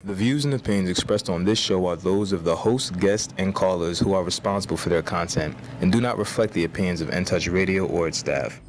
The views and opinions expressed on this show are those of the host, guests, and callers who are responsible for their content and do not reflect the opinions of Touch Radio or its staff.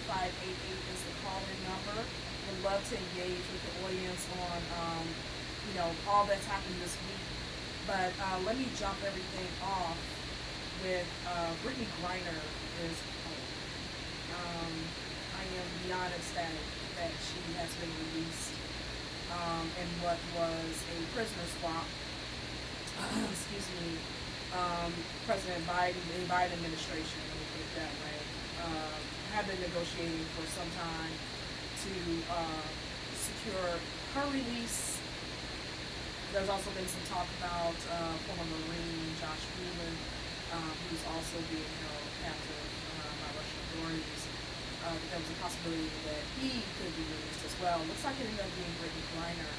588 is the call-in number. Would love to engage with the audience on, all that's happened this week. But let me jump everything off with Brittany Griner is home. I am beyond ecstatic that she has been released in what was a prisoner swap. Excuse me. President Biden, the Biden administration, let me put it that way, have been negotiating for some time to secure her release. There's also been some talk about former Marine Josh Whelan, who's also being held captive by Russian authorities. There was a possibility that he could be released as well. Looks like it ended up being Brittany Griner.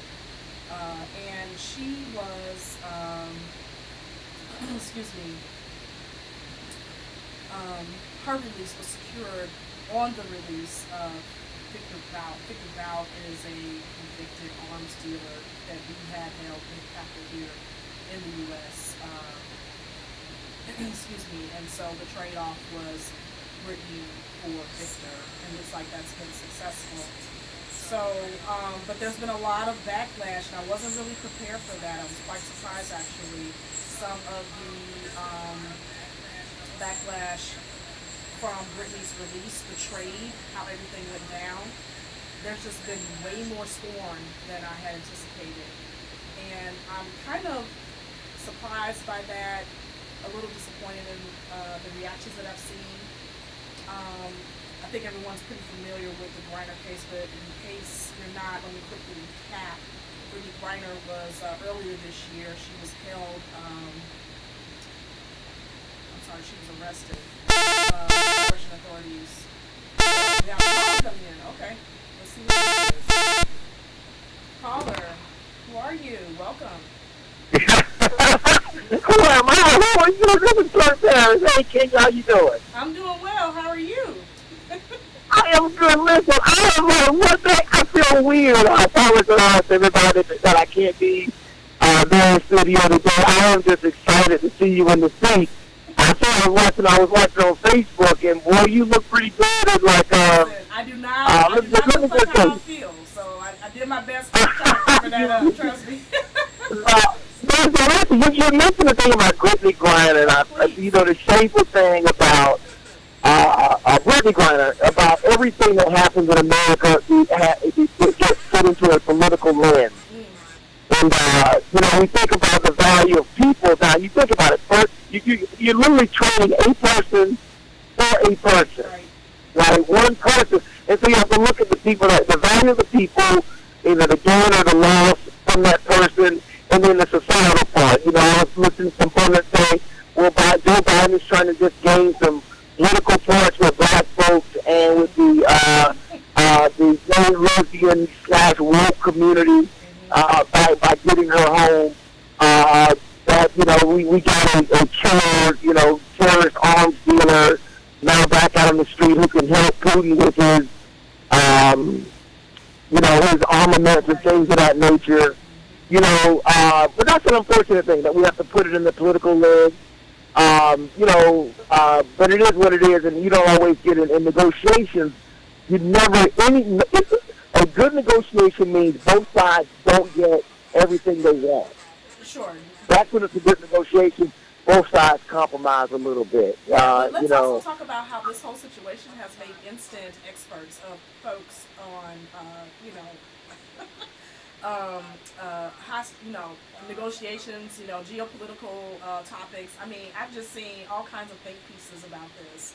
And she was, her release was secured on the release of Victor Bout. Victor Bout is a convicted arms dealer that we had held in captive here in the U.S. And so the trade-off was Brittany for Victor, and it looks like that's been successful. So, but there's been a lot of backlash, and I wasn't really prepared for that. I was quite surprised, actually. Some of the backlash from Brittany's release, the trade, how everything went down. There's just been way more storm than I had anticipated. And I'm kind of surprised by that, a little disappointed in the reactions that I've seen. I think everyone's pretty familiar with the Griner case, but in case you're not, let me quickly recap. Brittany Griner was, earlier this year, she was held, she was arrested. Russian authorities. Yeah, caller coming in. Okay. Let's see what this is. Caller, who are you? Welcome. Hello, how are you? This is Clark Paris. Hey, King, how you doing? I'm doing well. How are you? I am good. Listen, I am one thing. I feel weird. I apologize to everybody that I can't be there in the studio today. I am just excited to see you in the seat. I was watching on Facebook, and boy, you look pretty good. And like, I do not look like how I feel, so I did my best to try to cover that up. Trust me. You mentioned the thing about Brittany Griner, and the shameful thing about Brittany Griner, about everything that happens in America, it gets put into a political lens. And, we think about the value of people. Now, you think about it first, you're literally training a person for a person. Right? One person. And so you have to look at the people, the value of the people, either the gain or the loss from that person, and then the societal part. I was listening to some pundits say, well, Joe Biden is trying to just gain some political points with black folks and with the gay, lesbian / woke community by getting her home. We got a killer, terrorist arms dealer now back out on the street who can help Putin with his, his armaments and things of that nature. But that's an unfortunate thing that we have to put it in the political lens. But it is what it is, and you don't always get it in negotiations. A good negotiation means both sides don't get everything they want. Sure. That's when it's a good negotiation. Both sides compromise a little bit. Let's also talk about how this whole situation has made instant experts of folks on, negotiations, geopolitical topics. I mean, I've just seen all kinds of think pieces about this,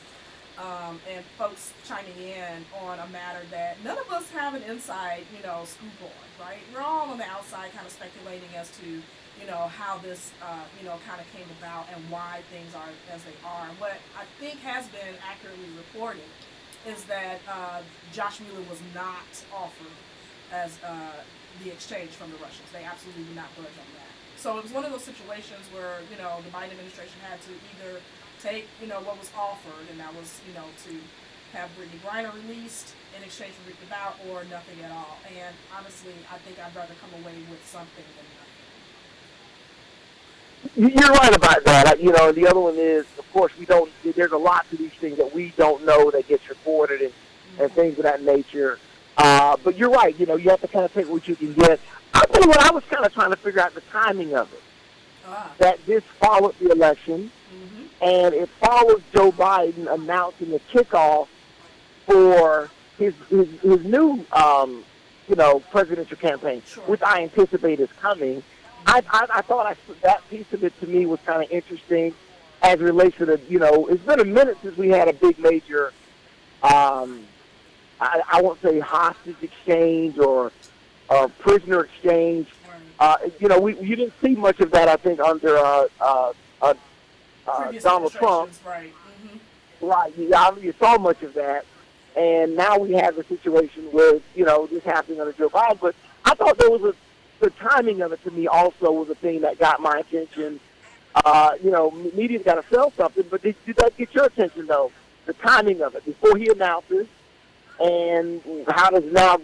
and folks chiming in on a matter that none of us have an inside, scoop on, right? We're all on the outside kind of speculating as to, how this, kind of came about and why things are as they are. And what I think has been accurately reported is that Josh Mueller was not offered as the exchange from the Russians. They absolutely did not budge on that. So it was one of those situations where, the Biden administration had to either take, what was offered, and that was, to have Brittany Griner released in exchange for Rick DeVow, or nothing at all. And honestly, I think I'd rather come away with something than nothing. You're right about that. The other one is, of course, there's a lot to these things that we don't know that gets reported and things of that nature. But you're right. You have to kind of take what you can get. I'll tell you what, I was kind of trying to figure out the timing of it. That this followed the election, and it followed Joe Biden announcing the kickoff for his new, presidential campaign, which I anticipate is coming. I thought that piece of it to me was kind of interesting as it relates to the, it's been a minute since we had a big major, I won't say hostage exchange or prisoner exchange. You didn't see much of that, I think, under Donald Trump. Right. Right. You saw much of that. And now we have a situation where, this happening under Joe Biden. But I thought the timing of it to me also was a thing that got my attention. Media's got to sell something, but did that get your attention, though? The timing of it, before he announces, and how does now,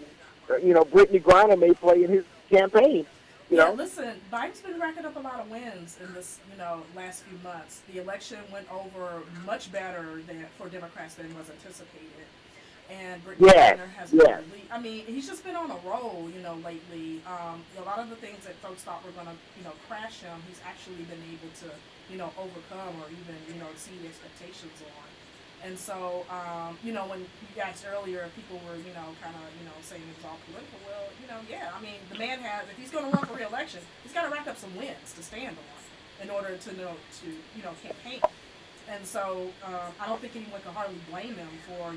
Brittany Griner may play in his campaign. Listen, Biden's been racking up a lot of wins in this, last few months. The election went over much better for Democrats than was anticipated. And Brittany Griner has been really, I mean, he's just been on a roll, lately. A lot of the things that folks thought were going to, crash him, he's actually been able to, overcome or even, exceed expectations on. And so, when you asked earlier, people were, kind of, saying it was all political. Well, I mean, the man if he's going to run for re-election, he's got to rack up some wins to stand on in order to campaign. And so, I don't think anyone can hardly blame him for,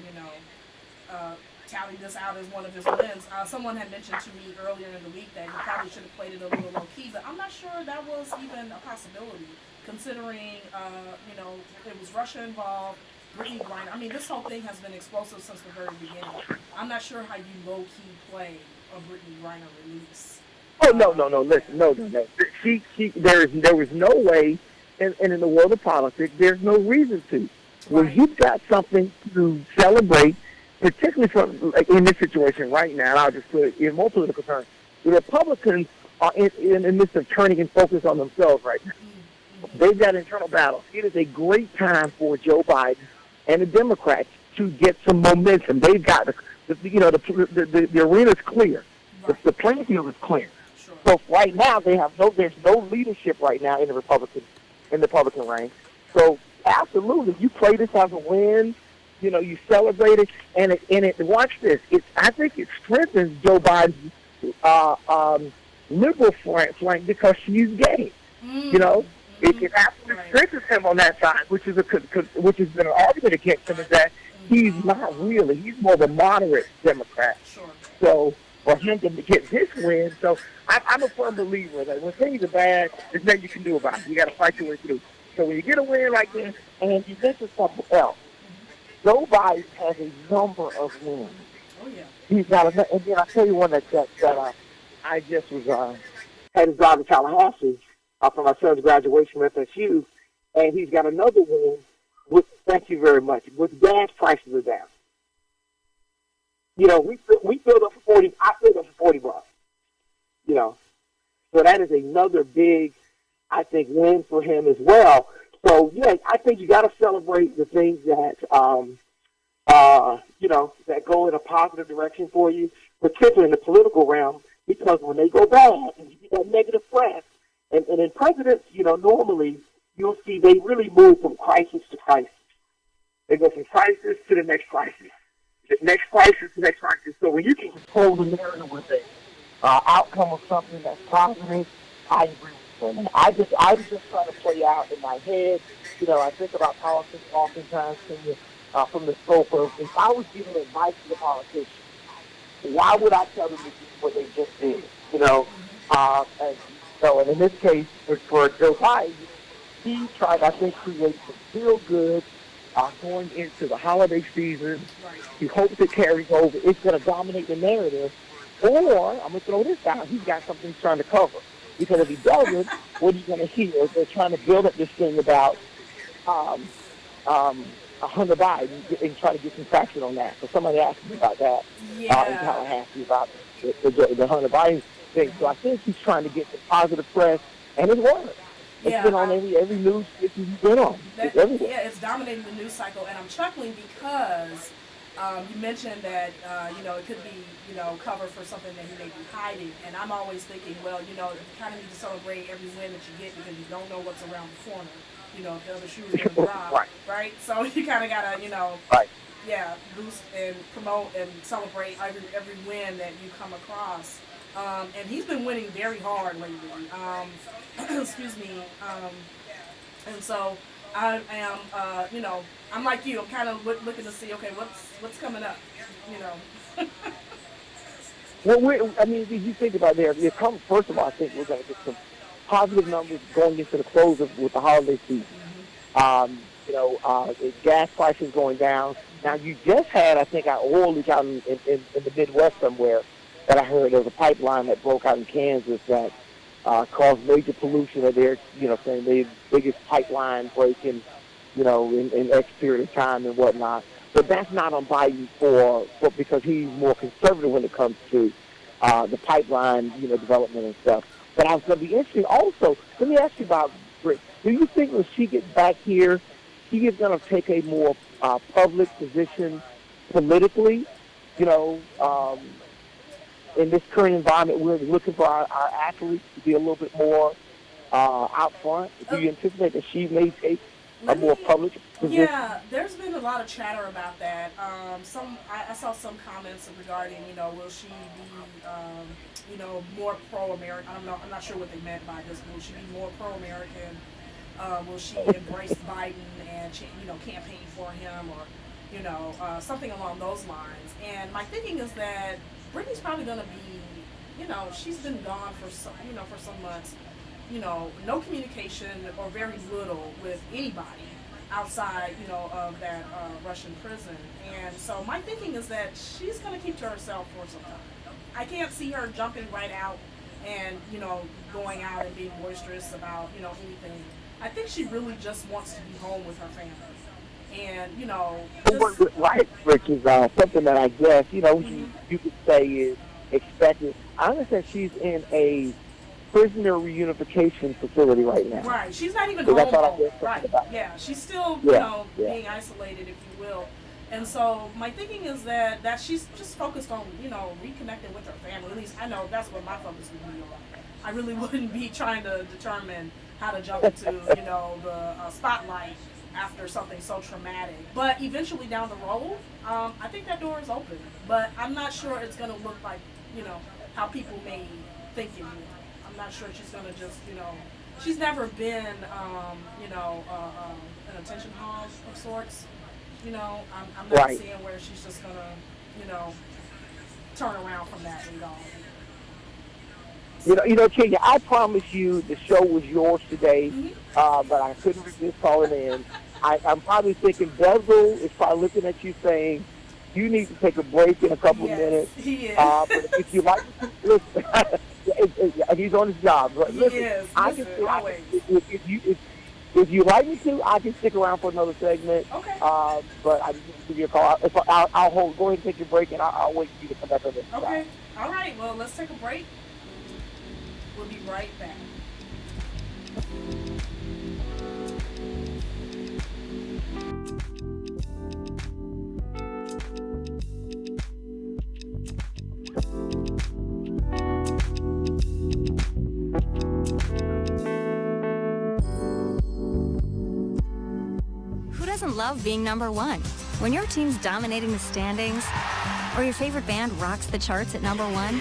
touting this out as one of his wins. Someone had mentioned to me earlier in the week that he probably should have played it a little low-key, but I'm not sure that was even a possibility, considering, it was Russia involved. Brittany Griner. I mean, this whole thing has been explosive since the very beginning. I'm not sure how you low-key play a Brittany Griner release. Oh, no. Listen, no. There was no way, and in the world of politics, there's no reason to. When you've got something to celebrate, particularly in this situation right now, and I'll just put it in more political terms, the Republicans are in the midst of turning and focus on themselves right now. They've got internal battles. It is a great time for Joe Biden and the Democrats to get some momentum. They've got the arena's clear. Right. The playing field is clear. Sure. So right now there's no leadership right now in the Republican ranks. So absolutely, you play this as a win. You celebrate it, and watch this. I think it strengthens Joe Biden's liberal flank because she's gay. You know, it absolutely Right. strengthens him on that side, which is which has been an argument against him, is that he's not really. He's more of a moderate Democrat. Sure. So for him to get this win, so I'm a firm believer that when things are bad, there's nothing you can do about it. You got to fight your way through. So when you get a win like this, and you mentioned something else, Joe Biden has a number of wins. Oh yeah. He's got a, and then I'll tell you one that I just was had his drive to Tallahassee for my son's graduation with FSU, and he's got another win. With thank you very much. With gas prices are down. You know, we filled up for 40. I filled up for $40. You know, so that is another big, I think, win for him as well. So yeah, I think you got to celebrate the things that you know, that go in a positive direction for you, particularly in the political realm, because when they go bad and you get that negative press, and in presidents, you know, normally you'll see they really move from crisis to crisis. They go from crisis to the next crisis, the next crisis to the next crisis. So when you can control the narrative with a outcome of something that's positive, I agree with you. I just try to play out in my head. You know, I think about politics oftentimes from the scope of, if I was giving advice to the politician, why would I tell them to do what they just did? You know, and in this case, for Joe Biden, he tried, I think, create some feel good going into the holiday season. Right. He hopes it carries over. It's going to dominate the narrative. Or, I'm going to throw this out, he's got something he's trying to cover. Because if he doesn't, what he's going to hear, they're trying to build up this thing about Hunter Biden and try to get some traction on that. So somebody asked me about that in Tallahassee about the Hunter Biden thing. So I think he's trying to get the positive press, and it's worked. It's been on every news station he's been on. It's everywhere. Yeah, it's dominating the news cycle, and I'm chuckling because you mentioned that you know, it could be, you know, cover for something that he may be hiding, and I'm always thinking, well, you know, you kind of need to celebrate every win that you get because you don't know what's around the corner. You know, if the other shoe is going to drop, right? So you kind of gotta, you know, boost and promote and celebrate every win that you come across. And he's been winning very hard lately. Excuse me. And so I am, you know, I'm like you. I'm kind of looking to see, okay, what's coming up, you know. Well, I mean, if you think about there, first of all, I think we're going to get some positive numbers going into the close with the holiday season. You know, gas prices going down. Now, you just had, I think, our oil leak out in the Midwest somewhere that I heard there was a pipeline that broke out in Kansas that caused major pollution. That they're, you know, saying the biggest pipeline break in, you know, in X period of time and whatnot. But that's not on Biden for because he's more conservative when it comes to the pipeline, you know, development and stuff. But I was going to be interesting. Also, let me ask you about Britt. Do you think when she gets back here, she is going to take a more public position politically? You know, in this current environment, we're looking for our athletes to be a little bit more out front. Do you anticipate that she may take a more public position? Yeah, there's been a lot of chatter about that. I saw some comments regarding, you know, will she be, you know, more pro-American? I'm not sure what they meant by this. Will she be more pro-American? Will she embrace Biden and, you know, campaign for him, or, you know, something along those lines? And my thinking is that Brittany's probably going to be, you know, she's been gone for some months. You know, no communication or very little with anybody outside, you know, of that Russian prison. And so my thinking is that she's going to keep to herself for some time. I can't see her jumping right out and, you know, going out and being boisterous about, you know, anything. I think she really just wants to be home with her family. And, you know, right, which is something that I guess, you know, you could say is expected. I understand she's in a prisoner reunification facility right now. Right. She's not even home. Right. Yeah. She's still, you know, being isolated, if you will. And so my thinking is that she's just focused on, you know, reconnecting with her family. At least I know that's what my focus would be on. I really wouldn't be trying to determine how to jump into, you know, the spotlight after something so traumatic. But eventually down the road, I think that door is open. But I'm not sure it's going to look like, you know, how people may think it will. I'm not sure she's gonna just, she's never been, an attention hog of sorts. I'm not Right. seeing where she's just gonna, you know, turn around from that at all. Kenya, I promise you the show was yours today, Mm-hmm. but I couldn't resist calling in. I'm probably thinking Bezel is probably looking at you saying, you need to take a break in a couple of Yes, minutes. he is. But if you like to listen, he's on his job. But He listen, is. I Listen, can, always. if you like me to, I can stick around for another segment. Okay. But I just want to give you a call. I'll hold. Go ahead and take your break, and I'll wait for you to come back on this. Okay. All right. Well, let's take a break. We'll be right back. Who doesn't love being number one? When your team's dominating the standings, or your favorite band rocks the charts at number one,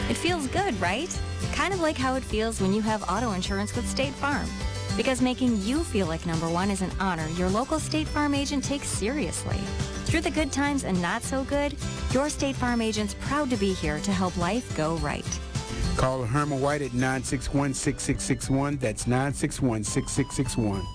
it feels good, right? Kind of like how it feels when you have auto insurance with State Farm. Because making you feel like number one is an honor your local State Farm agent takes seriously. Through the good times and not so good, your State Farm agent's proud to be here to help life go right. Call Herman White at 961-6661. That's 961-6661.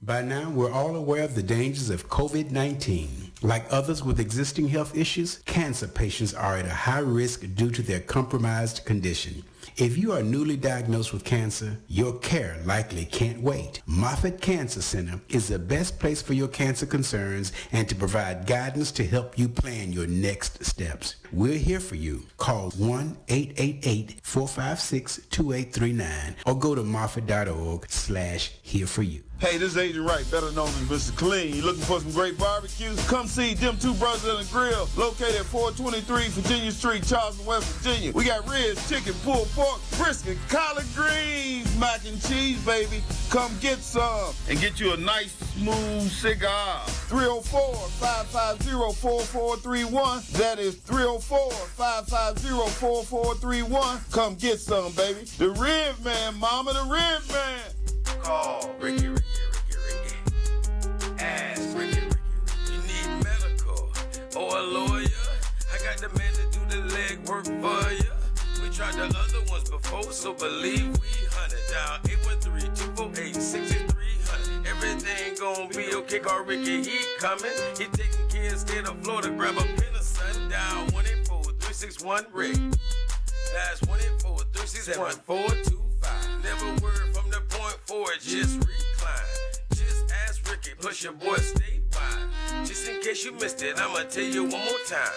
By now, we're all aware of the dangers of COVID-19. Like others with existing health issues, cancer patients are at a high risk due to their compromised condition. If you are newly diagnosed with cancer, your care likely can't wait. Moffitt Cancer Center is the best place for your cancer concerns and to provide guidance to help you plan your next steps. We're here for you. Call 1-888-456-2839 or go to moffitt.org/here-for-you. Hey, this is Agent Wright, better known as Mr. Clean. You looking for some great barbecue? Come see them two brothers in the grill, located at 423 Virginia Street, Charleston, West Virginia. We got ribs, chicken, pulled pork, brisket, collard greens, mac and cheese, baby. Come get some and get you a nice, smooth cigar. 304-550-4431. That is 304-550-4431. Come get some, baby. The Rib Man, mama, the Rib Man. Call Ricky. Ask Ricky. You need medical or a lawyer? I got the man to do the legwork for you. We tried the other ones before, so believe we hunted down 813-248-6300. Everything gon' be okay. Call Ricky, he coming. He taking care of state of Florida. Grab a pen or something down 184-361-RICK. That's 184-361-425. Never word from the point forward, just recline. Just ask Ricky, plus your boy statewide. Just in case you missed it, I'ma tell you one more time.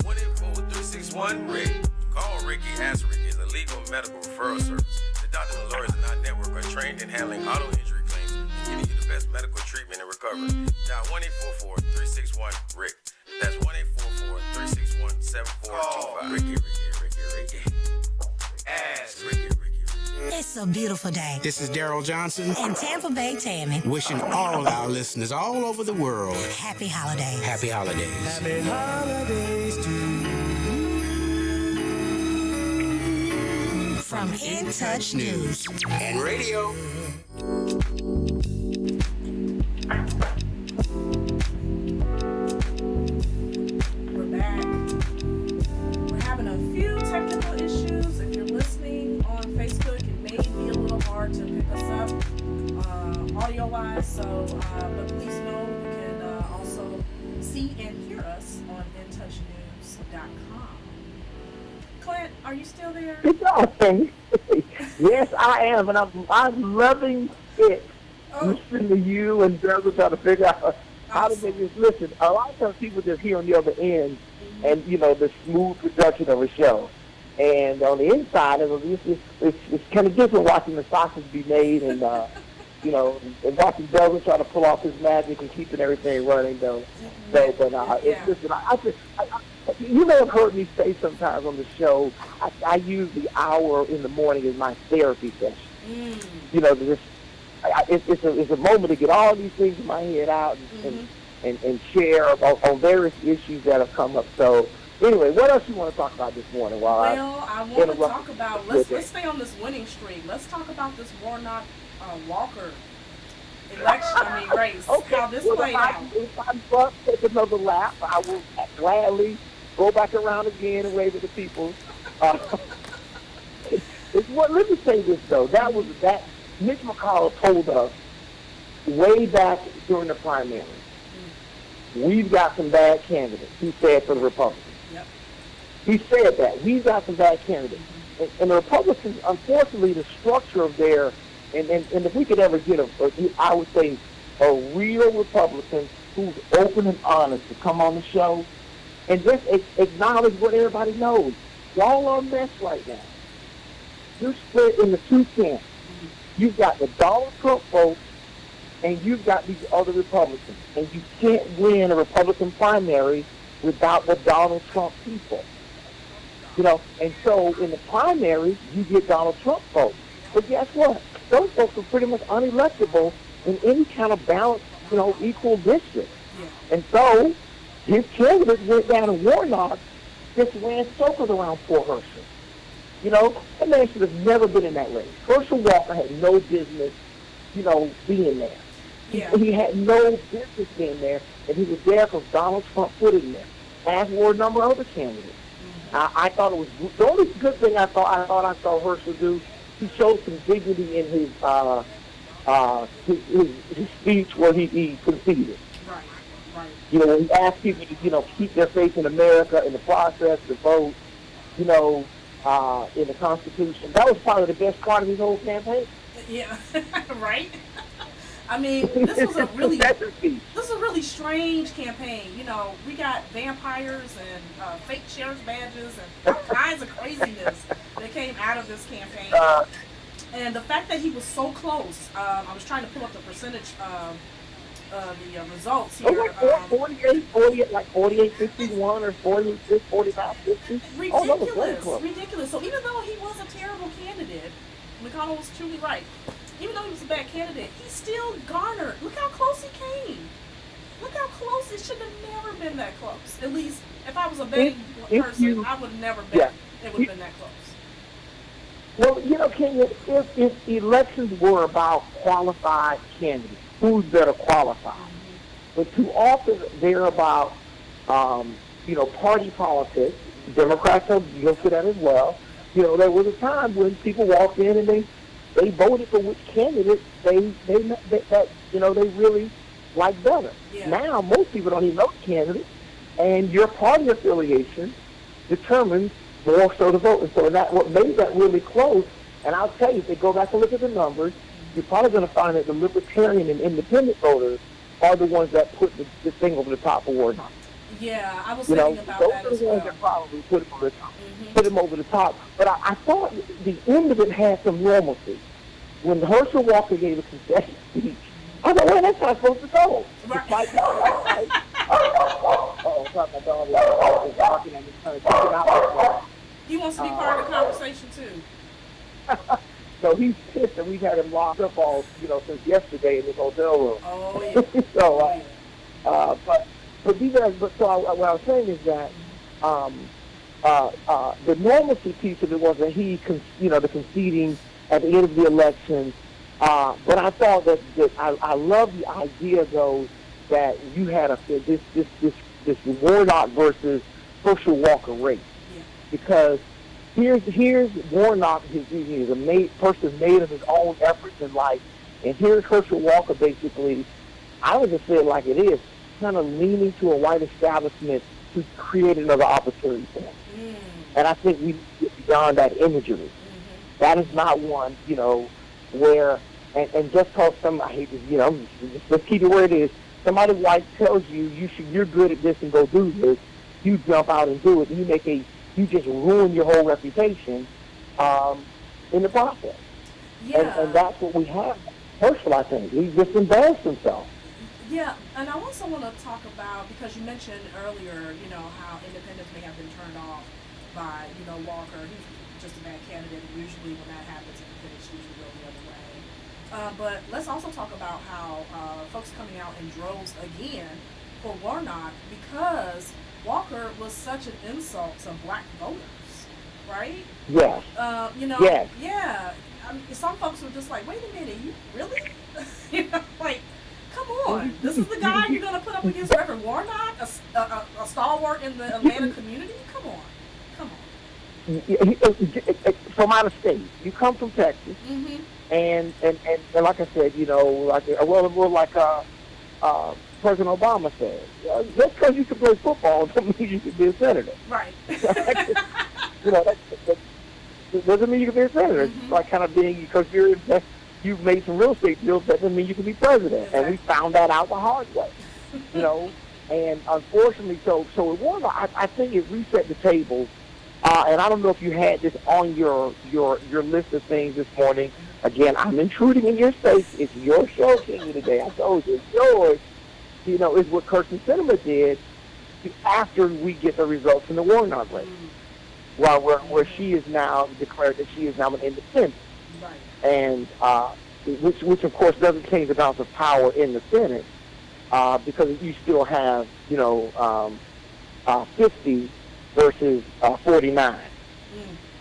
184-361-RICK. Call Ricky, ask Ricky. It's a legal medical referral service. The doctors and lawyers in our network are trained in handling auto injury claims and giving you the best medical treatment and recovery. Dial 1-844-361-RICK. That's 1-844-361-7425. Ricky. Ask Ricky. It's a beautiful day. This is Daryl Johnson, In Tampa Bay, Tammy. wishing all our listeners all over the world Happy holidays. happy holidays. Happy holidays to you. From In Touch News. And radio. We're back. We're having a few technical issues. If you're listening on Facebook, it may be a little hard to pick us up audio-wise. So, but please know you can also see and hear us on intouchnews.com. Clint, are you still there? Okay. Yes, I am, and I'm loving it. Oh. Listening to you and Bezel trying to figure out how to make this. Listen, a lot of times people just hear on the other end, and the smooth production of a show. And on the inside, it's kind of different watching the sausage be made, and and watching Bezel try to pull off his magic and keeping everything running. Though, listen, you may have heard me say sometimes on the show, I use the hour in the morning as my therapy session. It's a moment to get all these things in my head out and share on various issues that have come up. So Anyway, what else you want to talk about this morning? While Well, I want to interrupt talk about, your let's day? stay on this winning streak. Let's talk about this Warnock Walker election, race, Okay. how this Well, played out. if I must take another lap, I will gladly go back around again and wave at the people. Uh, let me say this though. That Mitch McConnell told us way back during the primary. We've got some bad candidates. He said for the Republicans. Yep. He said that we've got some bad candidates, and the Republicans, unfortunately, the structure of their and if we could ever get I would say a real Republican who's open and honest to come on the show and just acknowledge what everybody knows. Y'all are a mess right now. You're split into two camps. You've got the Donald Trump folks, and you've got these other Republicans. And you can't win a Republican primary without the Donald Trump people. And so in the primaries, you get Donald Trump folks. But guess what? Those folks are pretty much unelectable in any kind of balanced, equal district. Yeah. And so his candidate went down to Warnock, just ran circles around poor Herschel. That man should have never been in that race. Herschel Walker had no business, being there. Yeah. He had no business being there, and he was there because Donald Trump put him there, as were a number of other candidates. I thought it was the only good thing I thought I saw Herschel do. He showed some dignity in his speech where he conceded. Right. When he asked people to, keep their faith in America, in the process, to vote, in the Constitution. That was probably the best part of his whole campaign. Yeah. Right. This was a really strange campaign. We got vampires and fake sheriff's badges and all kinds of craziness that came out of this campaign. And the fact that he was so close, I was trying to pull up the percentage of the results here. Like 48, 51 or 46, 45, 50. Ridiculous. So even though he was a terrible candidate, McConnell was truly right. Even though he was a bad candidate, he still garnered. Look how close he came. Look how close. It should have never been that close. At least if I was a betting person, I would have never bet it would have been that close. Well, Kenya, if elections were about qualified candidates, who's better qualified? But too often they're about, party politics. Democrats are guilty of that as well. There was a time when people walked in and they voted for which candidate they really like better. Yeah. Now most people don't even know the candidate, and your party affiliation determines more so the vote. And so that what made that really close. And I'll tell you, if they go back and look at the numbers, you're probably going to find that the Libertarian and Independent voters are the ones that put the thing over the top for Warnock. Yeah, I was thinking about that as those are the well. ones that probably put him over the top. Put him over the top. But I thought the end of it had some normalcy. When Herschel Walker gave a concession speech, I thought, well, that's how it's supposed to go. Right. It's like, sorry, my dog is barking at me, trying to take him out. He wants to be part of the conversation too. So he's pissed that we've had him locked up since yesterday in this hotel room. Oh yeah. So, what I was saying is that the normalcy piece of it was that the conceding at the end of the election. But I thought that I love the idea though that you had this Warnock versus Herschel Walker race, because here's Warnock, he's a person made of his own efforts in life, and here's Herschel Walker basically, I would just say it like it is, kind of leaning to a white establishment to create another opportunity for him. And I think we get beyond that imagery. That is not one, where, and just because somebody, let's keep it where it is, somebody white tells you you're good at this and go do this, you jump out and do it, and you just ruin your whole reputation in the process. Yeah. And that's what we have. Herschel, I think, he just embarrassed himself. Yeah, and I also want to talk about, because you mentioned earlier, how independents may have been turned off by, Walker. He's just a bad candidate. Usually when that happens, independents usually go the other way. But let's also talk about how folks coming out in droves again for Warnock, because Walker was such an insult to black voters, right? Yes. You know, Yes. yeah. Some folks were just like, wait a minute, you really? You know, like, come on. This is the guy you're going to put up against Reverend Warnock, a stalwart in the Atlanta community? Come on. Come on. From out of state. You come from Texas, Mm-hmm. and like I said, President Obama said, just because you can play football doesn't mean you can be a senator. Right. That doesn't mean you can be a senator. Mm-hmm. It's like kind of being, because you've made some real estate deals, that doesn't mean you can be president. Exactly. And we found that out the hard way. And unfortunately, so it was. I think it reset the table. And I don't know if you had this on your list of things this morning. Again, I'm intruding in your space. It's your show, Kenya, today. I told you, it's yours. Is what Kirsten Sinema did after we get the results in the Warnock race. Where she is now declared that she is now an independent. Right. And which of course doesn't change the balance of power in the Senate, because you still have 50 versus 49.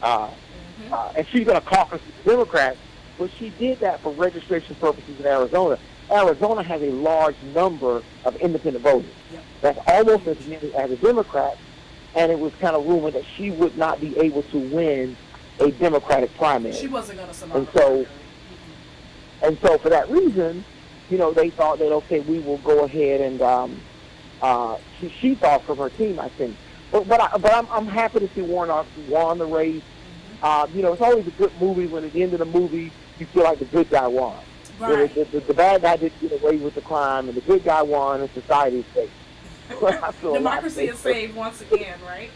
And she's going to caucus with the Democrats, but she did that for registration purposes in Arizona. Arizona has a large number of independent voters. Yep. That's almost as many as a Democrat, and it was kind of rumored that she would not be able to win a Democratic primary. She wasn't going to survive. And so for that reason, they thought that, okay, we will go ahead and she thought from her team, I think. But I'm happy to see Warnock won the race. It's always a good movie when at the end of the movie you feel like the good guy won. Right. The bad guy didn't get away with the crime, and the good guy won, and society is safe. Democracy is saved once again, right?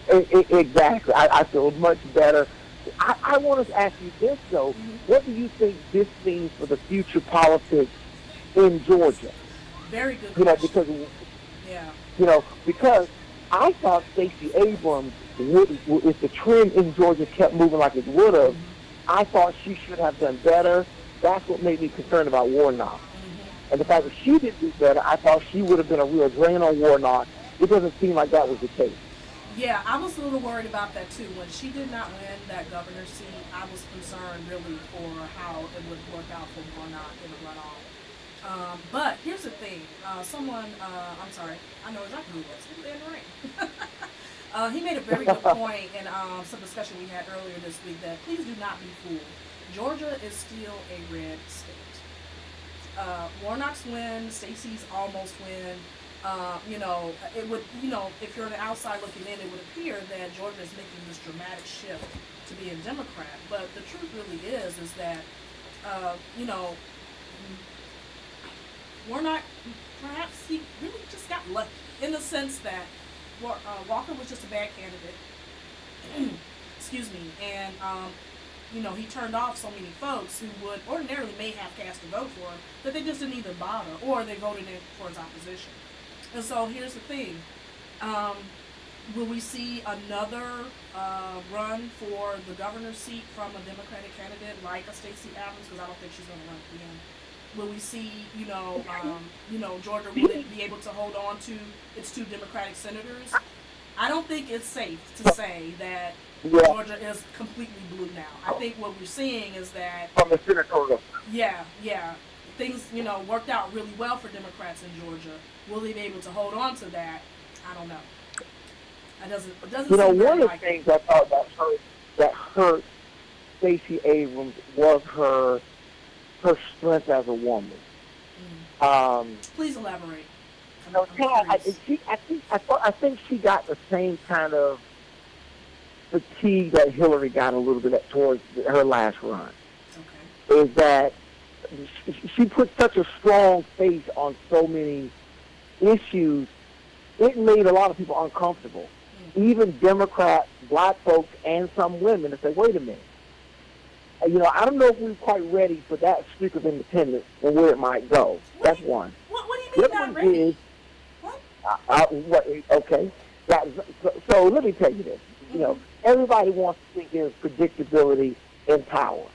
Exactly. I feel much better. I want to ask you this, though. What do you think this means for the future politics in Georgia? Very good question. Because I thought Stacey Abrams would, if the trend in Georgia kept moving like it would have, I thought she should have done better. That's what made me concerned about Warnock. And the fact that she didn't do better, I thought she would have been a real drain on Warnock. It doesn't seem like that was the case. Yeah, I was a little worried about that too. When she did not win that governor's seat, I was concerned really for how it would work out for Warnock in the runoff. But here's the thing. I'm sorry, I know exactly who it was. He was in the ring. He made a very good point in some discussion we had earlier this week that please do not be fooled. Georgia is still a red state. Warnock's win, Stacey's almost win. It would, if you're on the outside looking in, it would appear that Georgia is making this dramatic shift to be a Democrat. But the truth really is that, Warnock, perhaps he really just got lucky in the sense that Walker was just a bad candidate. Excuse me. And, he turned off so many folks who would ordinarily may have cast a vote for him that they just didn't even bother, or they voted in for his opposition. And so here's the thing. Will we see another run for the governor's seat from a Democratic candidate like a Stacey Abrams? Because I don't think she's going to run again. Will we see, Georgia really be able to hold on to its two Democratic senators? I don't think it's safe to say that Georgia is completely blue now. I think what we're seeing is that from the senatorial. Yeah. Things, worked out really well for Democrats in Georgia. Will they be able to hold on to that? I don't know. It doesn't seem one of the like things I thought that hurt Stacey Abrams was her strength as a woman. Please elaborate. I think she got the same kind of fatigue that Hillary got a little bit towards her last run. Okay. Is that she put such a strong face on so many issues, it made a lot of people uncomfortable. Even Democrats, black folks, and some women to say, wait a minute. I don't know if we're quite ready for that streak of independence and where it might go. That's one. What do you mean not ready? Okay. So let me tell you this. Everybody wants to think there's predictability in power.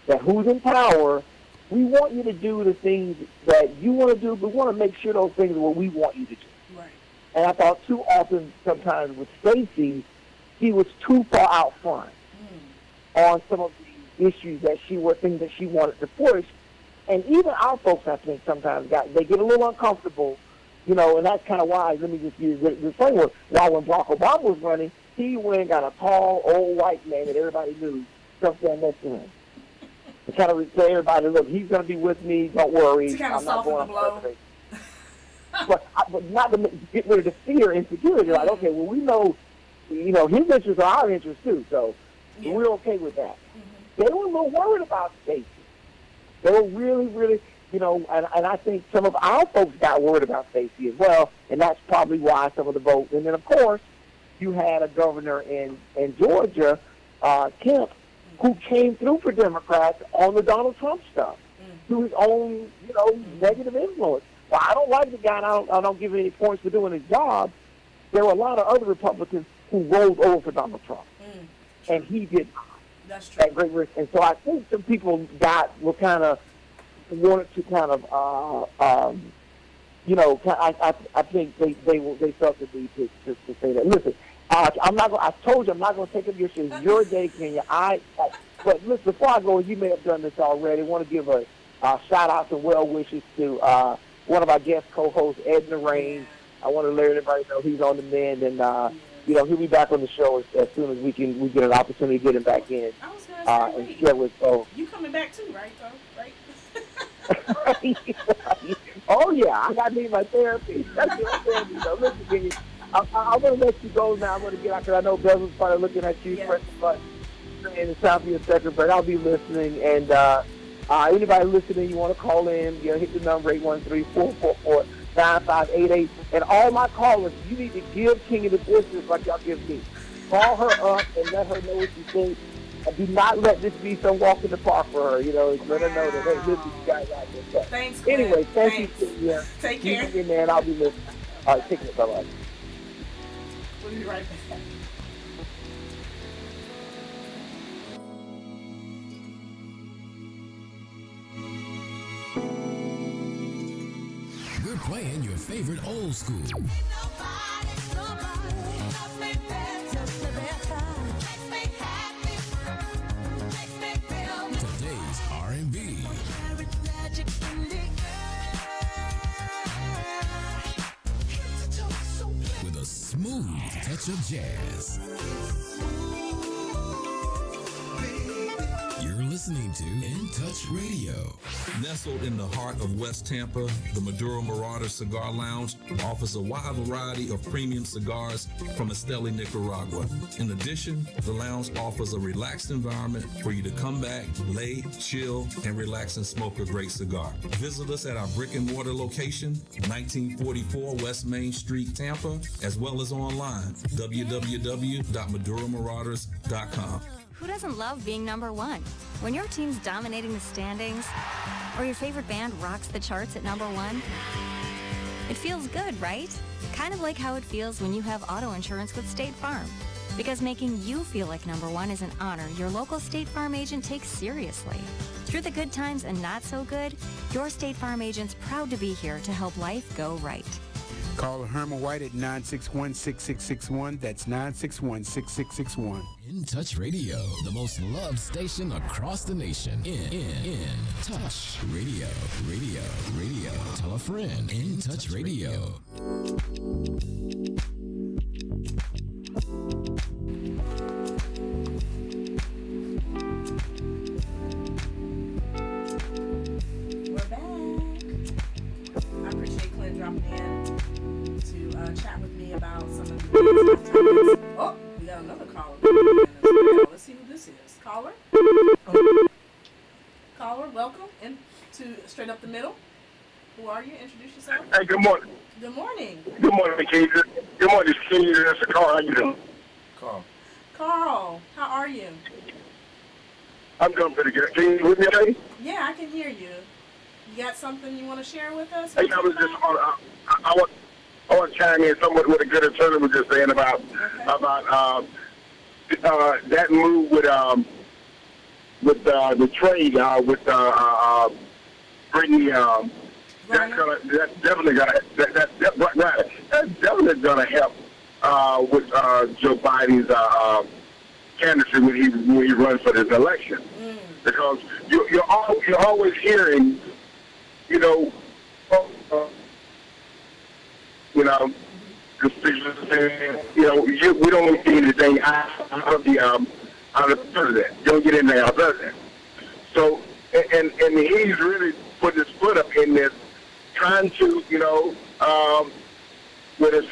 That who's in power, we want you to do the things that you want to do, but we want to make sure those things are what we want you to do. Right. And I thought too often, sometimes with Stacey, she was too far out front on some of the issues that things that she wanted to push. And even our folks, I think, sometimes they get a little uncomfortable, you know, and that's kind of why, let me just use the framework, why when Barack Obama was running, he went and got a tall, old white man that everybody knew, stuff down next to him. To kind of say everybody, look, he's going to be with me, don't worry. To kind of I'm not soften going the blow. but not to get rid of the fear and insecurity. Like, okay, well, we know, you know, his interests are our interests too, so we're okay with that. They were a little worried about Stacey. They were really, really, you know, and I think some of our folks got worried about Stacey as well, and that's probably why some of the votes. And then, of course, you had a governor in Georgia, Kemp, who came through for Democrats on the Donald Trump stuff through his own, you know, negative influence. Well, I don't like the guy, and I don't give him any points for doing his job. There were a lot of other Republicans who rolled over for Donald Trump, and he did not. That's true. At great risk. And so I think some people wanted to kind of, you know, I think they felt the need to say that. Listen, I told you I'm not going to take up your shit. It's your day, Kenya. But listen, before I go, you may have done this already. I want to give a shout out and well wishes to one of our guest co-hosts, Edna Rain. I want to let everybody know he's on the mend, and you know, he'll be back on the show as soon as we get an opportunity to get him back in. I was gonna say, and share with you coming back too, right? Right? Oh yeah, I got to need my therapy. That's my therapy. So listen, Kenny, I'm going to let you go now. I'm going to get out because I know Bevel's probably looking at you, pressing the button, and it's time for your second break. I'll be listening, and anybody listening, you want to call in, you know, hit the number 813-444-9588. And all my callers, you need to give King of the business like y'all give me. Call her up and let her know what you think. And do not let this be some walk in the park for her. You know, let her know that, hey, listen, you guys out there. So, thanks, Clint. anyway, thank Thanks. you. Yeah. Take care. You, man, I'll be listening. All right, take care. Bye-bye. We'll be right back. We're playing your favorite old school. Today's R&B. With a smooth touch of jazz. You're listening to In Touch Radio. Nestled in the heart of West Tampa, the Maduro Marauder Cigar Lounge offers a wide variety of premium cigars from Esteli, Nicaragua. In addition, the lounge offers a relaxed environment for you to come back, lay, chill, and relax and smoke a great cigar. Visit us at our brick and mortar location, 1944 West Main Street, Tampa, as well as online, www.maduromarauders.com. Who doesn't love being number one? When your team's dominating the standings, or your favorite band rocks the charts at number one, it feels good, right? Kind of like how it feels when you have auto insurance with State Farm. Because making you feel like number one is an honor your local State Farm agent takes seriously. Through the good times and not so good, your State Farm agent's proud to be here to help life go right. Call Herman White at 961-6661. That's 961-6661. In Touch Radio, the most loved station across the nation. In Touch Radio. Tell a friend. In Touch Radio. We're back. I appreciate Clint dropping in to chat with me about some of the topics. Oh, we got another caller. Let's see who this is. Caller? Caller, welcome into Straight Up the Middle. Who are you? Introduce yourself. Hey, good morning. Good morning. Good morning, Keith. Good morning, Senior. That's a Carl. How you doing? Carl, how are you? I'm doing pretty good. Can you hear me okay? Yeah, I can hear you. You got something you want to share with us? Hey, I was just on. I want to chime in somewhat with a good attorney was just saying about that move with the trade with Brittany That's definitely gonna help with Joe Biden's candidacy when he runs for this election, because you're always hearing, you know, constituents saying, we don't get anything out of the president. You don't get anything out of the president. So, and he's really putting his foot up in this, trying to, with his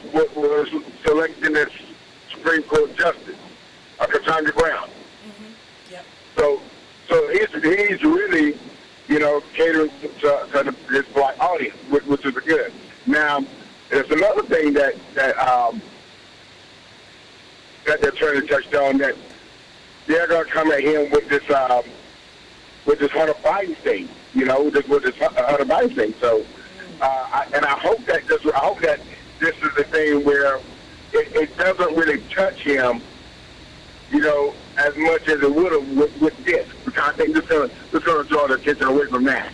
selecting this Supreme Court justice, Ketanji Brown. Yep. So he's really, catering to this black audience, which is good. Now, there's another thing that the attorney touched on, that they're going to come at him with this Hunter Biden thing, with this Hunter Biden thing. So, I hope that this is the thing where it doesn't really touch him, as much as it would have with this, because I think this is going to draw the attention away from that.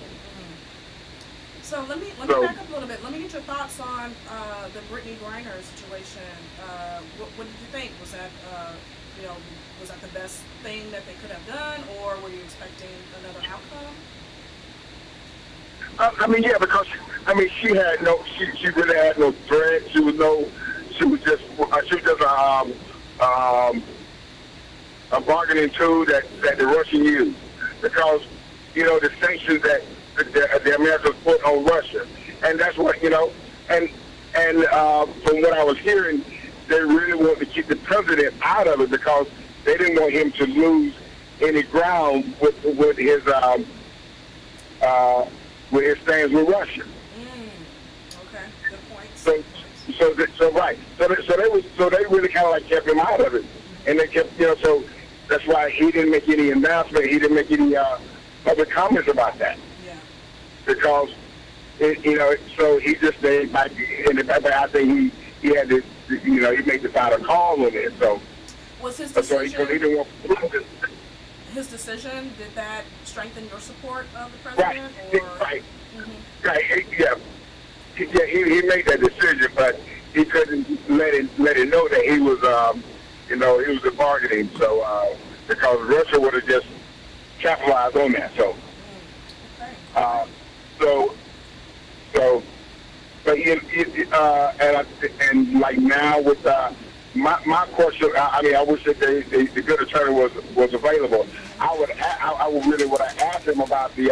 So let me back up a little bit. Let me get your thoughts on the Brittany Griner situation. What did you think? Was that was that the best thing that they could have done, or were you expecting another outcome? Yeah, because she really had no threat. She was just a bargaining tool that the Russian used, because the sanctions that the Americans put on Russia, and that's what and from what I was hearing, they really wanted to keep the president out of it because they didn't want him to lose any ground with his stance with Russia. Okay, good point. So they really kind of like kept him out of it, and they kept so that's why he didn't make any announcement. He didn't make any public comments about that. Because, so he just stayed back in the back. I think he had to, he made the final call on it. So, was his decision? So he didn't want his decision, did that strengthen your support of the president? Right. Yeah. He made that decision, but he couldn't let it know that he was, he was a bargaining. So, because Russia would have just capitalized on that. So. And like now with my question, I wish that the good attorney was available. I would really want to ask him about the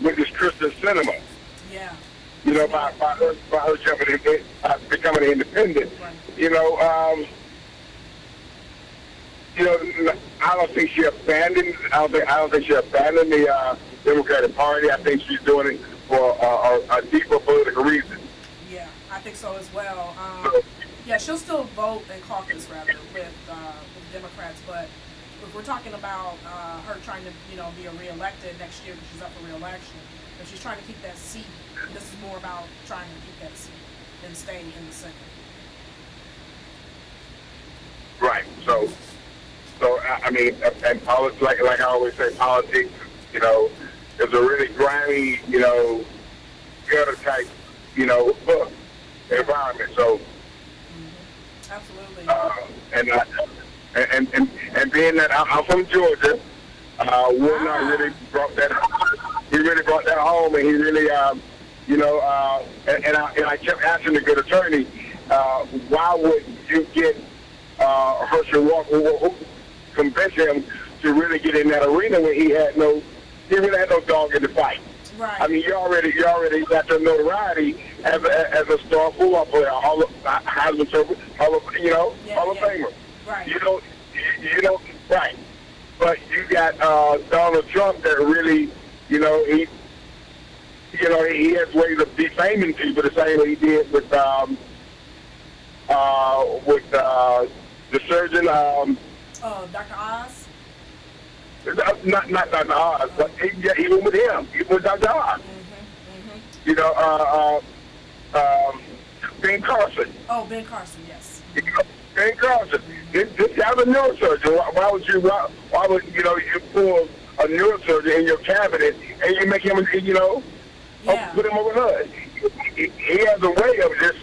with this Christian cinema. Yeah. By her jumping becoming independent. Right. I don't think she abandoned. I don't think she abandoned the Democratic Party. I think she's doing it for a deeper political reason. Yeah, I think so as well. Yeah, she'll still vote and caucus rather with Democrats, but if we're talking about her trying to be reelected next year, because she's up for reelection, if she's trying to keep that seat, this is more about trying to keep that seat than staying in the Senate. Right. So and politics, like I always say, politics, is a really grimy, gutter type, environment. So, absolutely. And being that I'm from Georgia, Will not really brought that. He really brought that home, and he really, and I kept asking the good attorney, why would you get Herschel Walker? Convince him to really get in that arena when he really had no dog in the fight. Right. I mean, you already got your notoriety as a star football player, Hall of Famer. Right. You know, right. But you got Donald Trump that really, he has ways of defaming people the same way he did with the surgeon. Dr. Oz? Not Dr. Oz, but even with him, even with Dr. Oz. Ben Carson. Oh, Ben Carson, yes. Ben Carson. This guy's a neurosurgeon. Why would you pull a neurosurgeon in your cabinet, and you make him, you know, put him over HUD. He has a way of just,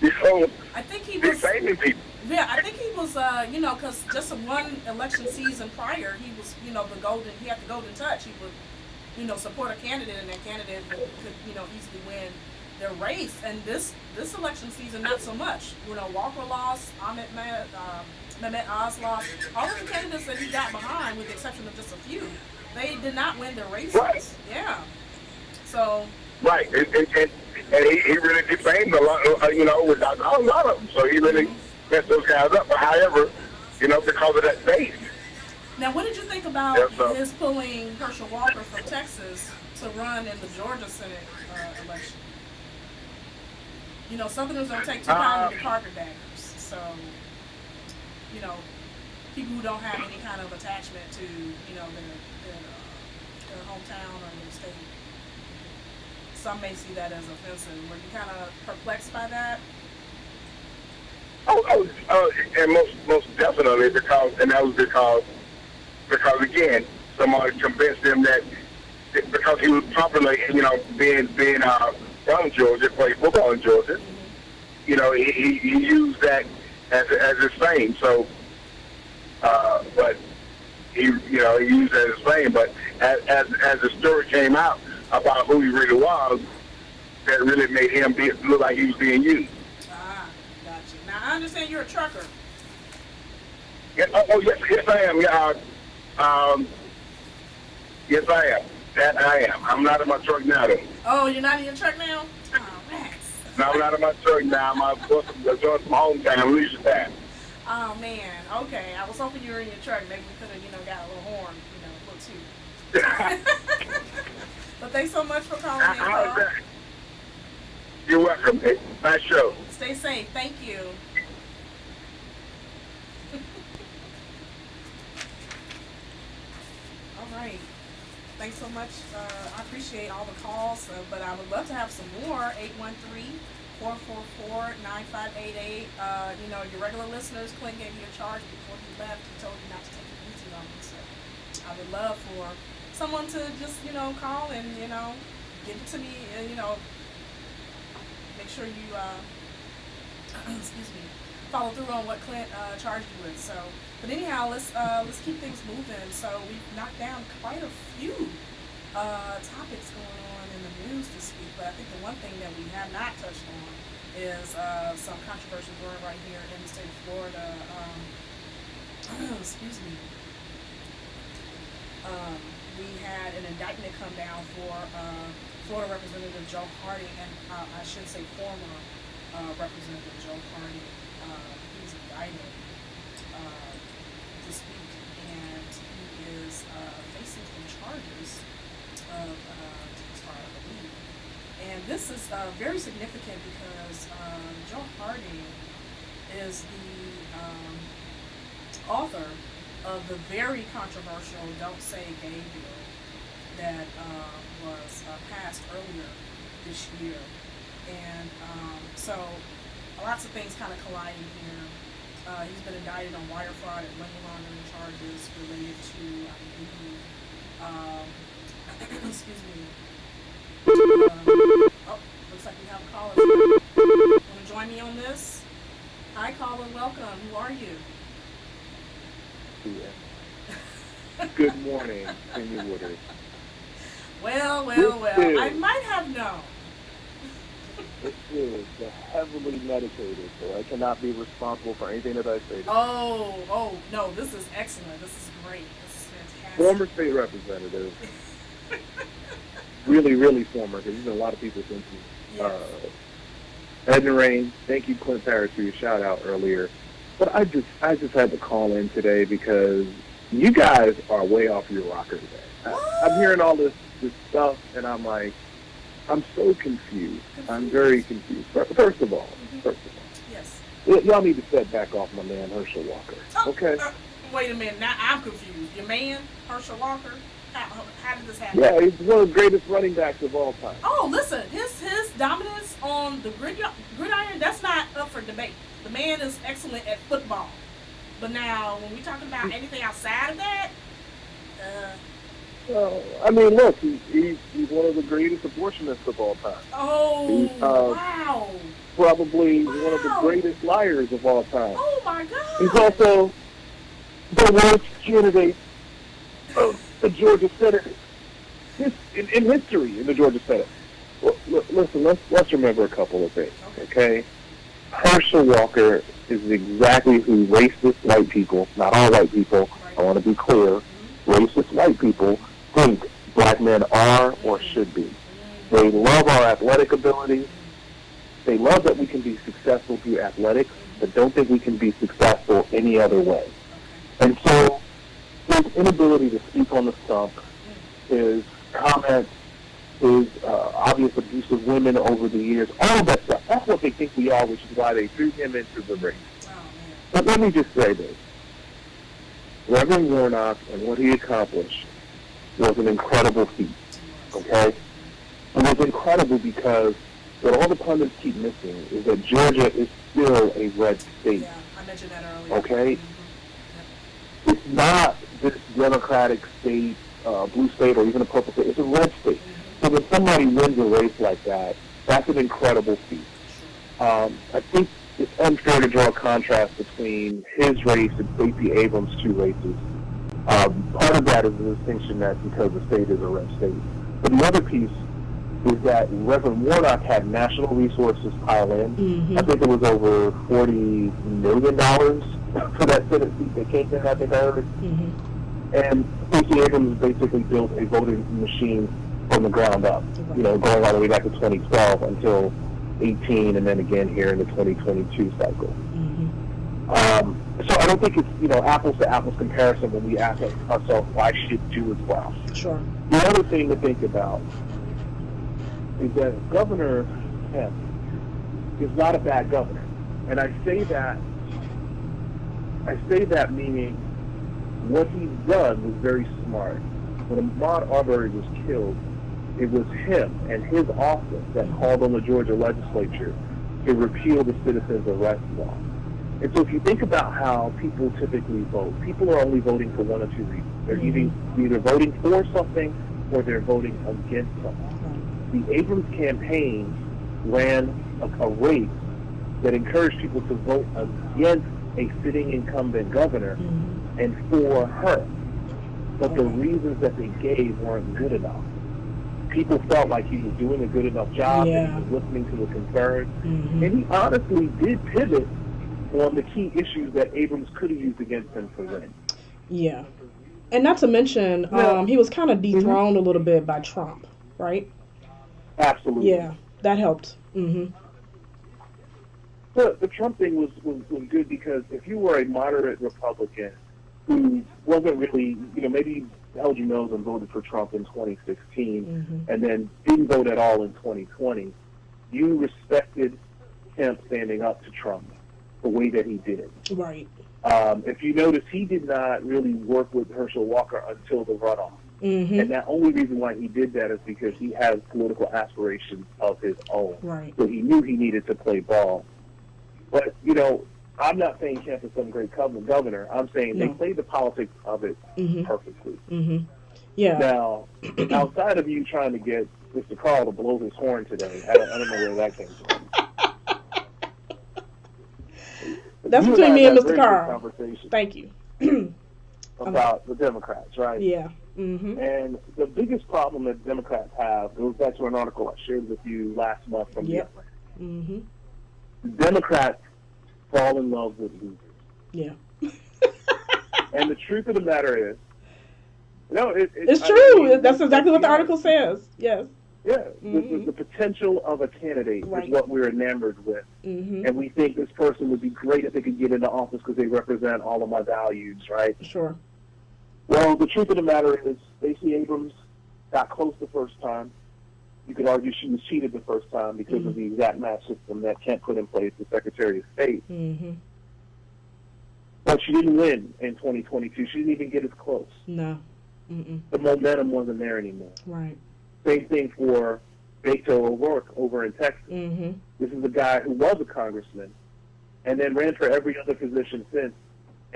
you know, I think he was defaming people. Yeah, I think he was, you know, because just one election season prior, he was, you know, he had the golden touch. He would, you know, support a candidate, and that candidate could, you know, easily win their race. And this election season, not so much. You know, Walker lost, Mehmet Oz lost. All of the candidates that he got behind, with the exception of just a few, they did not win their races. Right. Yeah. So. Right, and he really defamed a lot, you know, with a lot of them. So he really messed those guys up. But however, you know, because of that base. Now, what did you think about his pulling Herschel Walker from Texas to run in the Georgia Senate election? You know, Southerners don't take too kindly to carpetbaggers. So, you know, people who don't have any kind of attachment to, you know, their hometown or their state. Some may see that as offensive. Were you kind of perplexed by that? And most definitely because again, someone convinced him that because he was popular, you know, being from Georgia, played football in Georgia, you know, he used that as his fame. So, but he used that as his fame. But as the story came out about who he really was, that really made him look like he was being used. Ah, gotcha. Now, I understand you're a trucker. Yeah, yes, I am. Yeah, yes, I am. That I am. I'm not in my truck now, though. Oh, you're not in your truck now? Oh, Max. No, I'm not in my truck now. I'm doing some hometown leisure time. Oh, man. Okay. I was hoping you were in your truck. Maybe we could have, you know, got a little horn, you know, a little too. But thanks so much for calling in, Carl. You're welcome. Nice show. Stay safe. Thank you. All right. Thanks so much. I appreciate all the calls, but I would love to have some more. 813-444-9588. You know, your regular listeners, Clint gave you a charge before he left. He told you not to take it easy on me. So I would love for someone to just, you know, call and, you know, give it to me, you know, make sure you, excuse me, follow through on what Clint charged you with. So, but anyhow, let's keep things moving. So we've knocked down quite a few topics going on in the news this week. But I think the one thing that we have not touched on is some controversy going right here in the state of Florida. Excuse me. We had an indictment come down for Florida Representative Joe Harding, and I should say former Representative Joe Harding. He was indicted this week, and he is facing some charges of as I believe. And this is very significant because Joe Harding is the author of the very controversial Don't Say Gay bill that was passed earlier this year. And so lots of things kind of colliding here. He's been indicted on wire fraud and money laundering charges related to, I believe, excuse me. Looks like we have a caller. Want to join me on this? Hi, caller. Welcome. Who are you? Good morning, Senior Woodard. Well. I might have known. This is heavily medicated, so I cannot be responsible for anything that I say. Oh, no, this is excellent. This is great. This is fantastic. Former state representative. really former, because there's been a lot of people since Edna Rain. Thank you, Clint Parrish, for your shout out earlier. But I just had to call in today because you guys are way off your rocker today. I'm hearing all this stuff, and I'm like, I'm so confused. I'm very confused. First of all, yes, y'all need to step back off my man Herschel Walker. Okay. Wait a minute. Now I'm confused. Your man Herschel Walker. How did this happen? Yeah, he's one of the greatest running backs of all time. Oh, listen, his dominance on the gridiron, that's not up for debate. The man is excellent at football. But now, when we're talking about anything outside of that, Well, I mean, look, he's one of the greatest abortionists of all time. Oh, He's wow. probably one of the greatest liars of all time. Oh, my God. He's also the worst candidate of the Georgia Senate in history in the Georgia Senate. Well, listen, let's remember a couple of things, okay? Herschel Walker is exactly who racist white people, not all white people, I want to be clear, racist white people think black men are or should be. They love our athletic ability. They love that we can be successful through athletics, but don't think we can be successful any other way. And so his inability to speak on the stump, his comments, his obvious abuse of women over the years, all of that stuff, that's what they think we are, which is why they threw him into the race. But let me just say this. Reverend Warnock and what he accomplished was an incredible feat, okay? It was incredible because what all the pundits keep missing is that Georgia is still a red state. Yeah, I mentioned that earlier. Okay? It's not this Democratic state, blue state, or even a purple state. It's a red state. So when somebody wins a race like that, that's an incredible feat. I think it's unfair to draw a contrast between his race and Stacey Abrams' two races. Part of that is the distinction that because the state is a red state. But the other piece is that Reverend Warnock had national resources pile in. I think it was over $40 million for that Senate seat that came in, I think I heard. And Stacey Abrams basically built a voting machine from the ground up, you know, going all the way back to 2012 until 18, and then again here in the 2022 cycle. So I don't think it's, you know, apples to apples comparison when we ask ourselves why she didn't do as well. Sure. The other thing to think about is that Governor Kemp is not a bad governor. And I say that meaning what he's done was very smart. When Ahmaud Arbery was killed, it was him and his office that called on the Georgia legislature to repeal the citizens' arrest law. And so if you think about how people typically vote, people are only voting for one or two reasons. They're either voting for something or they're voting against something. The Abrams campaign ran a race that encouraged people to vote against a sitting incumbent governor and for her. But the reasons that they gave weren't good enough. People felt like he was doing a good enough job, and he was listening to the concerns, and he honestly did pivot on the key issues that Abrams could have used against him to win. Yeah. And not to mention, he was kind of dethroned a little bit by Trump, right? Absolutely. Yeah, that helped. The Trump thing was good because if you were a moderate Republican who wasn't really, you know, maybe held your nose and voted for Trump in 2016 and then didn't vote at all in 2020, you respected him standing up to Trump the way that he did. Right. If you notice, he did not really work with Herschel Walker until the runoff. And the only reason why he did that is because he has political aspirations of his own. Right. So he knew he needed to play ball. But, you know, I'm not saying Kemp is some great governor. I'm saying they played the politics of it perfectly. Yeah. Now, outside of you trying to get Mr. Carl to blow his horn today, I don't know where that came from. That's you between me and I had Mr. a Carl. conversation Thank you. about the Democrats, right? Yeah. And the biggest problem that Democrats have goes back to an article I shared with you last month from the Atlantic. Democrats fall in love with losers. Yeah. And the truth of the matter is, no, it's true. That's exactly what the article says. Yes. Yeah, the potential of a candidate is what we're enamored with. And we think this person would be great if they could get into office because they represent all of my values, right? Sure. Well, the truth of the matter is, Stacey Abrams got close the first time. You could argue she was cheated the first time because of the exact match system that Kemp put in place, the Secretary of State. But she didn't win in 2022. She didn't even get as close. No. The momentum wasn't there anymore. Right. Same thing for Beto O'Rourke over in Texas. This is a guy who was a congressman and then ran for every other position since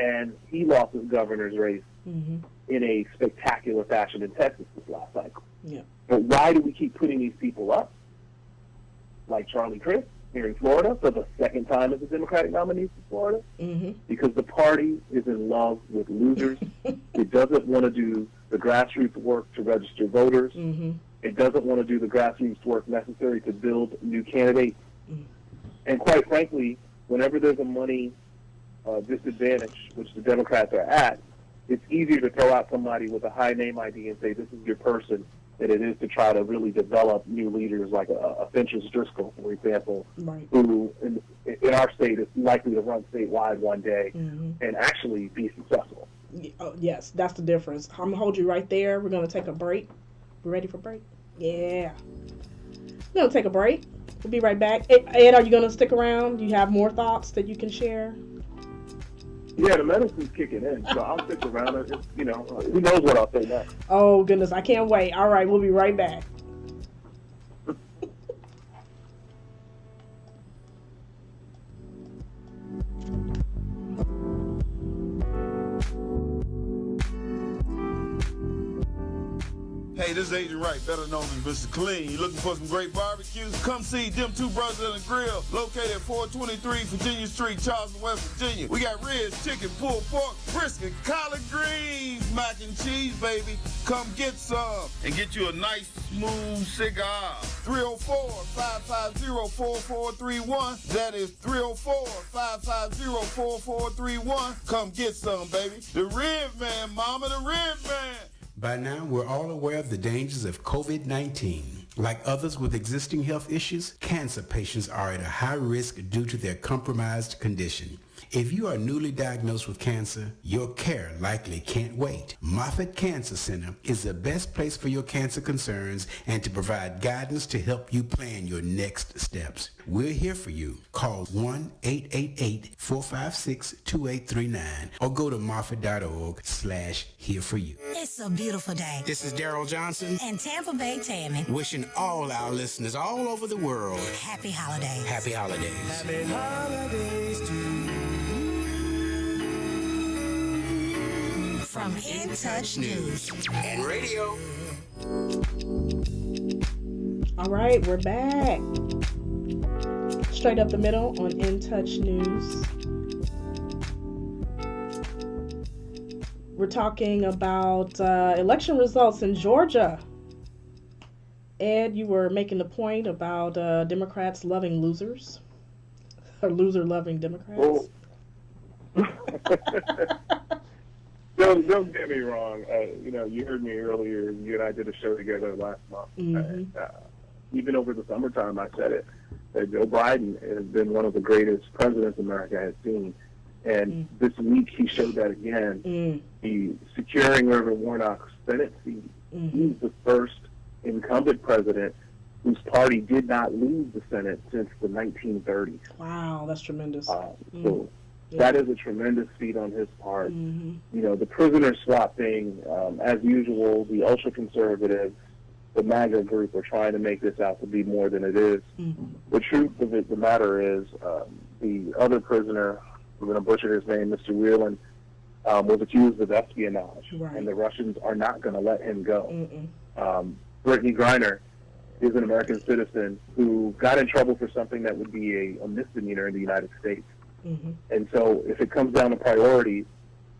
And he lost his governor's race in a spectacular fashion in Texas this last cycle. Yeah. But why do we keep putting these people up? Like Charlie Crist here in Florida for the second time as a Democratic nominee for Florida? Because the party is in love with losers. It doesn't want to do the grassroots work to register voters. It doesn't want to do the grassroots work necessary to build new candidates. And quite frankly, whenever there's a money disadvantage, which the Democrats are at, it's easier to throw out somebody with a high name ID and say, this is your person, than it is to try to really develop new leaders like a Finch's Driscoll, for example, who in our state is likely to run statewide one day and actually be successful. Yes, that's the difference. I'm going to hold you right there. We're going to take a break. We ready for break? Yeah. We're going to take a break. We'll be right back. Ed, are you going to stick around? Do you have more thoughts that you can share? Yeah, the medicine's kicking in, so I'll stick around. Who knows what I'll say next. Oh, goodness, I can't wait. All right, we'll be right back. Hey, this is Agent Wright, better known as Mr. Clean. You looking for some great barbecue? Come see them two brothers in the grill, located at 423 Virginia Street, Charleston, West Virginia. We got ribs, chicken, pulled pork, brisket, collard greens, mac and cheese, baby. Come get some and get you a nice, smooth cigar. 304-550-4431. That is 304-550-4431. Come get some, baby. The Rib Man, mama, the Rib Man. By now, we're all aware of the dangers of COVID-19. Like others with existing health issues, cancer patients are at a high risk due to their compromised condition. If you are newly diagnosed with cancer, your care likely can't wait. Moffitt Cancer Center is the best place for your cancer concerns and to provide guidance to help you plan your next steps. We're here for you. Call 1-888-456-2839 or go to moffitt.org/here for you. It's a beautiful day. This is Daryl Johnson And Tampa Bay Tammy. wishing all our listeners all over the world Happy holidays. happy holidays. Happy holidays to you. From In Touch News and radio. All right, we're back. Straight up the middle on In Touch News. We're talking about election results in Georgia. Ed, you were making the point about Democrats loving losers, or loser-loving Democrats. Don't get me wrong. You heard me earlier. You and I did a show together last month. Even over the summertime, I said it, that Joe Biden has been one of the greatest presidents America has seen. And this week he showed that again. He's securing Reverend Warnock's Senate seat. He's the first incumbent president whose party did not lose the Senate since the 1930s. Wow, that's tremendous. So that is a tremendous feat on his part. The prisoner swap thing, as usual, the ultra-conservatives, the MAGA group are trying to make this out to be more than it is. The truth of the matter is the other prisoner, I'm going to butcher his name, Mr. Whelan, was accused of espionage, and the Russians are not going to let him go. Brittany Griner is an American citizen who got in trouble for something that would be a misdemeanor in the United States. And so if it comes down to priorities,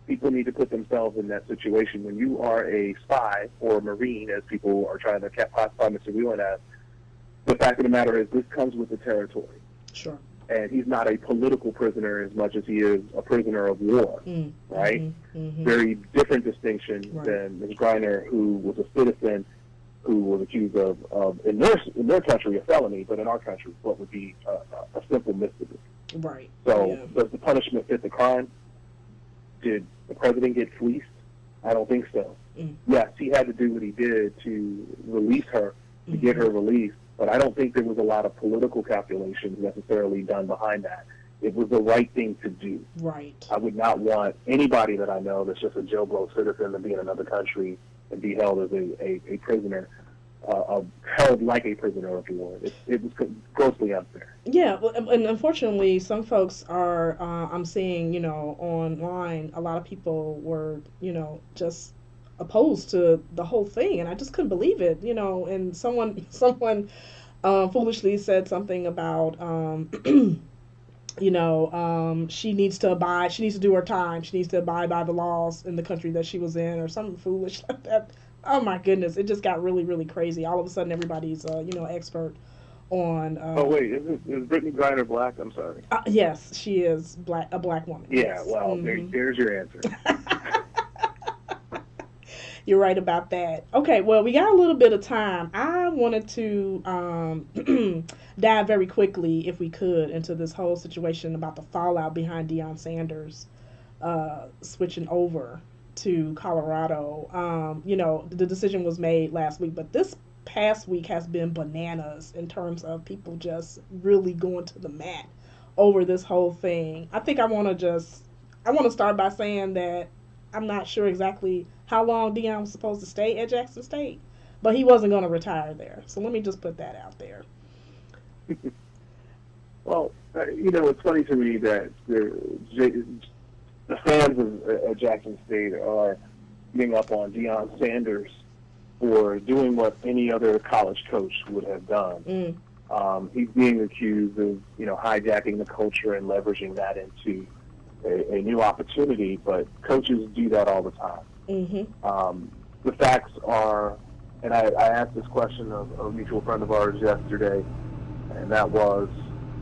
people need to put themselves in that situation. When you are a spy or a Marine, as people are trying to classify Mr. Whelan as, the fact of the matter is this comes with the territory. Sure. And he's not a political prisoner as much as he is a prisoner of war, right? Very different distinction than Ms. Griner, who was a citizen who was accused of in their country, a felony, but in our country, what would be a simple misdemeanor. Right. So does the punishment fit the crime? Did the president get fleeced? I don't think so. Yes, he had to do what he did to release her, to get her released, but I don't think there was a lot of political calculations necessarily done behind that. It was the right thing to do. Right. I would not want anybody that I know that's just a Joe Blow citizen to be in another country and be held as a prisoner. held like a prisoner of war. It was grossly unfair. Yeah, and unfortunately, some folks are. I'm seeing, online, a lot of people were, just opposed to the whole thing, and I just couldn't believe it. And someone foolishly said something about, she needs to do her time. She needs to abide by the laws in the country that she was in, or something foolish like that. Oh my goodness, it just got really, really crazy. All of a sudden, everybody's, expert on. Oh wait, is Brittany Griner black? I'm sorry. Yes, she is a black woman. Yeah, Yes. well, there's your answer. You're right about that. Okay, well, we got a little bit of time. I wanted to dive very quickly, if we could, into this whole situation about the fallout behind Deion Sanders switching over to Colorado. The decision was made last week, but this past week has been bananas in terms of people just really going to the mat over this whole thing. I think I want to start by saying that I'm not sure exactly how long Deion was supposed to stay at Jackson State, but he wasn't going to retire there. So let me just put that out there. Well, it's funny to me that the fans of Jackson State are getting up on Deion Sanders for doing what any other college coach would have done. He's being accused of, hijacking the culture and leveraging that into a new opportunity, but coaches do that all the time. The facts are, and I asked this question of a mutual friend of ours yesterday, and that was,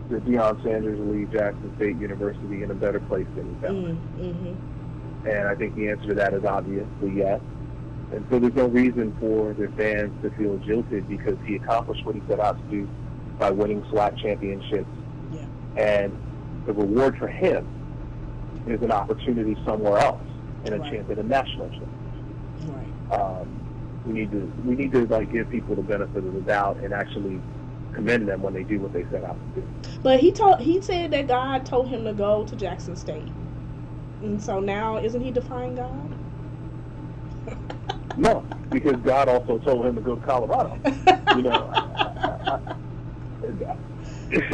did Deion Sanders leave Jackson State University in a better place than he found it? And I think the answer to that is obviously yes. And so there's no reason for the fans to feel jilted because he accomplished what he set out to do by winning SWAC championships. Yeah. And the reward for him is an opportunity somewhere else and a chance at a national championship. Right. We need to give people the benefit of the doubt and actually commend them when they do what they set out to do. But he said that God told him to go to Jackson State, and so now isn't he defying God? No, because God also told him to go to Colorado. I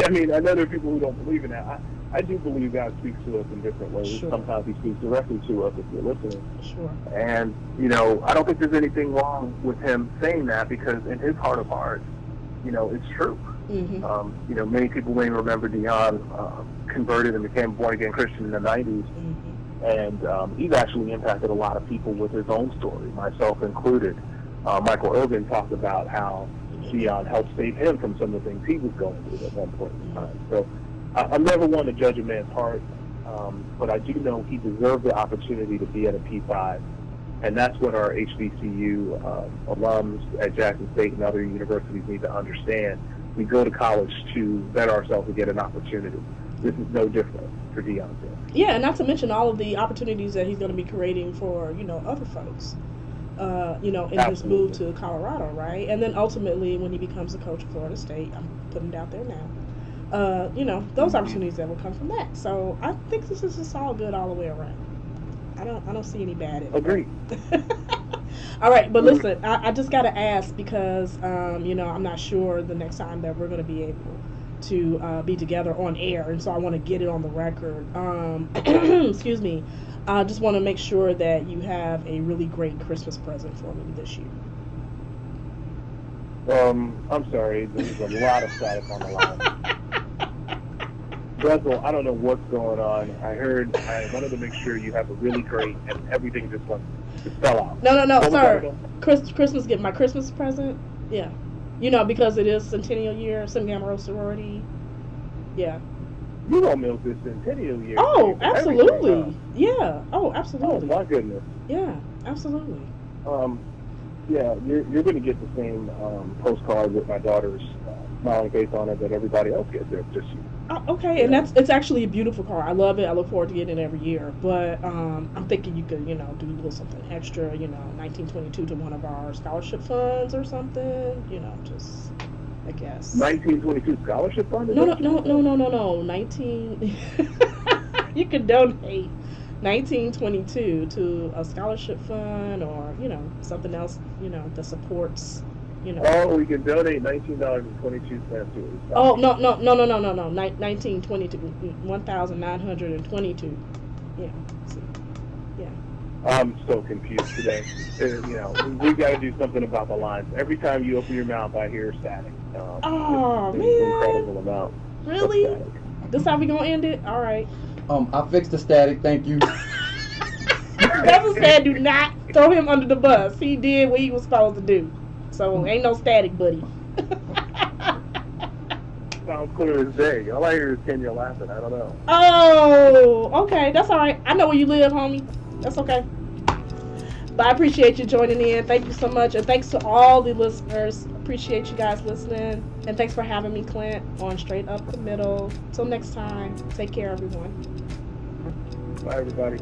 mean, I know there are people who don't believe in that. I do believe God speaks to us in different ways. Sure. Sometimes he speaks directly to us if you're listening. Sure. And, I don't think there's anything wrong with him saying that because in his heart of hearts, it's true. Many people may remember Deion converted and became a born-again Christian in the 90s. And he's actually impacted a lot of people with his own story, myself included. Michael Irvin talked about how Deion helped save him from some of the things he was going through at one point in time. So I'm never one to judge a man's heart, but I do know he deserved the opportunity to be at a P5. And that's what our HBCU alums at Jackson State and other universities need to understand. We go to college to better ourselves to get an opportunity. This is no different for Deion Sanders. Yeah, and not to mention all of the opportunities that he's going to be creating for, other folks, in his move to Colorado, right? And then ultimately, when he becomes a coach of Florida State, I'm putting it out there now, those opportunities that will come from that. So I think this is just all good all the way around. I don't see any bad in it. Agreed. All right, but listen, I just got to ask because, I'm not sure the next time that we're going to be able to be together on air, and so I want to get it on the record. Excuse me. I just want to make sure that you have a really great Christmas present for me this year. I'm sorry, there's a lot of static on the line. Russell, I don't know what's going on. I wanted to make sure you have a really great, and everything just fell out. No, sir. Christmas, get my Christmas present. Yeah. Because it is Centennial Year, Sigma Gamma Rho sorority. Yeah. You gonna milk this Centennial Year? Oh, absolutely. Yeah. Oh, absolutely. Oh, my goodness. Yeah, absolutely. Yeah, you're going to get the same postcard with my daughter's smiling face on it that everybody else gets there this year. Oh, okay, and it's actually a beautiful card. I love it. I look forward to getting it every year. But I'm thinking you could, do a little something extra, 1922 to one of our scholarship funds or something, just, I guess. 1922 scholarship fund? No. 19. You could donate 1922 to a scholarship fund or, something else, that supports, You know. Oh, we can donate $19.22 to it. Oh, no. 1922. 1,922. Yeah. See. Yeah. I'm so confused today. We got to do something about the lines. Every time you open your mouth, I hear static. Oh, it's man. an incredible amount. Really? Of static. This how we gonna end it? All right. I fixed the static. Thank you. Never said do not throw him under the bus. He did what he was supposed to do. So ain't no static, buddy. Sounds clear as day. All I hear is Kenya laughing. I don't know. Oh, okay. That's all right. I know where you live, homie. That's okay. But I appreciate you joining in. Thank you so much. And thanks to all the listeners. Appreciate you guys listening. And thanks for having me, Clint, on Straight Up the Middle. Till next time. Take care, everyone. Bye, everybody.